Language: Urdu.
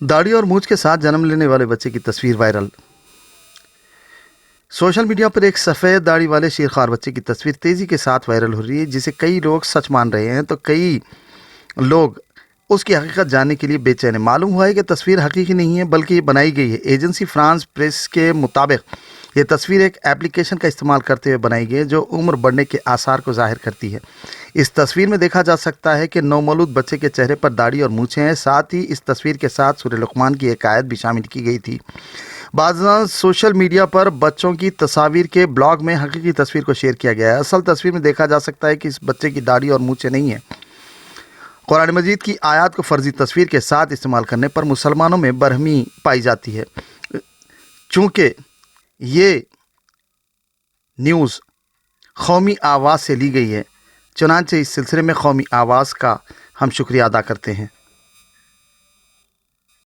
داڑھی اور مونچھ کے ساتھ جنم لینے والے بچے کی تصویر وائرل۔ سوشل میڈیا پر ایک سفید داڑھی والے شیرخوار بچے کی تصویر تیزی کے ساتھ وائرل ہو رہی ہے، جسے کئی لوگ سچ مان رہے ہیں تو کئی لوگ اس کی حقیقت جاننے کے لیے بے چین ہیں۔ معلوم ہوا ہے کہ تصویر حقیقی نہیں ہے بلکہ یہ بنائی گئی ہے۔ ایجنسی فرانس پریس کے مطابق یہ تصویر ایک ایپلیکیشن کا استعمال کرتے ہوئے بنائی گئی ہے جو عمر بڑھنے کے آثار کو ظاہر کرتی ہے۔ اس تصویر میں دیکھا جا سکتا ہے کہ نومولود بچے کے چہرے پر داڑھی اور مونچھیں ہیں، ساتھ ہی اس تصویر کے ساتھ سورہ لقمان کی ایک آیت بھی شامل کی گئی تھی۔ بعض سوشل میڈیا پر بچوں کی تصاویر کے بلاگ میں حقیقی تصویر کو شیئر کیا گیا ہے۔ اصل تصویر میں دیکھا جا سکتا ہے کہ اس بچے کی داڑھی اور مونچھیں نہیں ہیں۔ قرآن مجید کی آیات کو فرضی تصویر کے ساتھ استعمال کرنے پر مسلمانوں میں برہمی پائی جاتی ہے۔ چونکہ یہ نیوز قومی آواز سے لی گئی ہے، چنانچہ اس سلسلے میں قومی آواز کا ہم شکریہ ادا کرتے ہیں۔